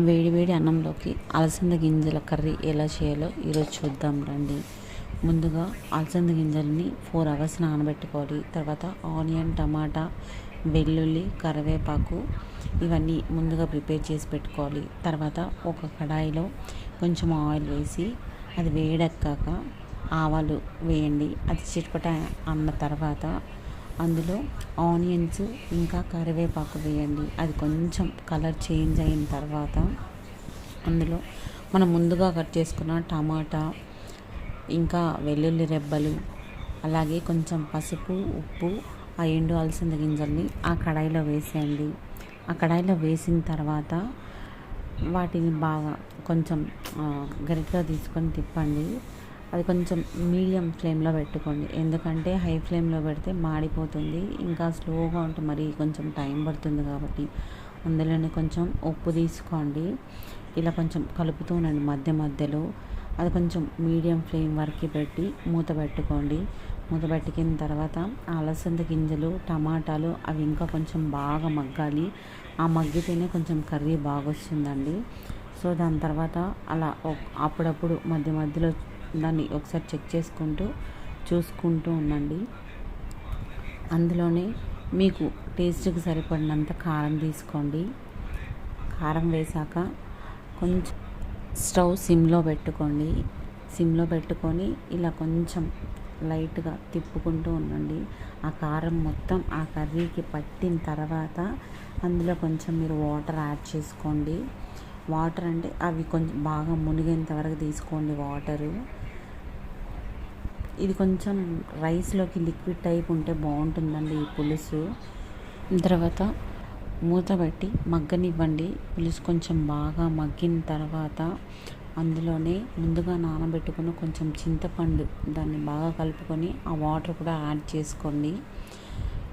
వేడి వేడి అన్నంలోకి అలసంద గింజల కర్రీ ఎలా చేయాలో ఈరోజు చూద్దాం రండి. ముందుగా అలసంద గింజల్ని 4 అవర్స్ నానబెట్టుకోవాలి. తర్వాత ఆనియన్, టమాటా, వెల్లుల్లి, కరివేపాకు ఇవన్నీ ముందుగా ప్రిపేర్ చేసి పెట్టుకోవాలి. తర్వాత ఒక కడాయిలో కొంచెం ఆయిల్ వేసి అది వేడెక్కాక ఆవాలు వేయండి. అది చిటపట అన్న తర్వాత అందులో ఆనియన్స్ ఇంకా కరివేపాకు వేయండి. అది కొంచెం కలర్ చేంజ్ అయిన తర్వాత అందులో మనం ముందుగా కట్ చేసుకున్న టమాటా, ఇంకా వెల్లుల్లి రెబ్బలు, అలాగే కొంచెం పసుపు, ఉప్పు, ఆ ఎండు అలసంద గింజల్ని ఆ కడాయిలో వేసేయండి. ఆ కడాయిలో వేసిన తర్వాత వాటిని బాగా కొంచెం గరిటెగా తీసుకొని తిప్పండి. అది కొంచెం మీడియం ఫ్లేమ్లో పెట్టుకోండి, ఎందుకంటే హై ఫ్లేమ్లో పెడితే మాడిపోతుంది. ఇంకా స్లోగా ఉంటే మరి కొంచెం టైం పడుతుంది కాబట్టి అందులోనే కొంచెం ఉప్పు తీసుకోండి. ఇలా కొంచెం కలుపుతూ ఉండండి మధ్య మధ్యలో. అది కొంచెం మీడియం ఫ్లేమ్ వరకు పెట్టి మూత పెట్టుకోండి. మూత పెట్టుకున్న తర్వాత అలసంద గింజలు, టమాటాలు అవి ఇంకా కొంచెం బాగా మగ్గాలి. ఆ మగ్గితేనే కొంచెం కర్రీ బాగా వస్తుందండి. సో దాని తర్వాత అలా అప్పుడప్పుడు మధ్య మధ్యలో దాన్ని ఒకసారి చెక్ చేసుకుంటూ చూసుకుంటూ ఉండండి. అందులోనే మీకు టేస్ట్కి సరిపడినంత కారం తీసుకోండి. కారం వేసాక కొంచెం స్టవ్ సిమ్లో పెట్టుకోండి. సిమ్లో పెట్టుకొని ఇలా కొంచెం లైట్గా తిప్పుకుంటూ ఉండండి. ఆ కారం మొత్తం ఆ కర్రీకి పట్టిన తర్వాత అందులో కొంచెం మీరు వాటర్ యాడ్ చేసుకోండి. వాటర్ అంటే అవి కొంచెం బాగా మునిగేంత వరకు తీసుకోండి వాటరు. ఇది కొంచెం రైస్లోకి లిక్విడ్ టైప్ ఉంటే బాగుంటుందండి ఈ పులుసు. తర్వాత మూత పెట్టి మగ్గనివ్వండి. పులుసు కొంచెం బాగా మగ్గిన తర్వాత అందులోనే ముందుగా నానబెట్టుకున్న కొంచెం చింతపండు దాన్ని బాగా కలుపుకొని ఆ వాటర్ కూడా యాడ్ చేసుకోండి.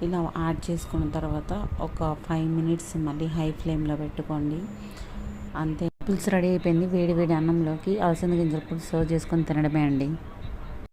ఇలా యాడ్ చేసుకున్న తర్వాత ఒక 5 మినిట్స్ మళ్ళీ హై ఫ్లేమ్లో పెట్టుకోండి. అంతే, పులుసు రెడీ అయిపోయింది. వేడి వేడి అన్నంలోకి అలసంద గింజల పులుసు సర్వ్ చేసుకొని తినడమే అండి.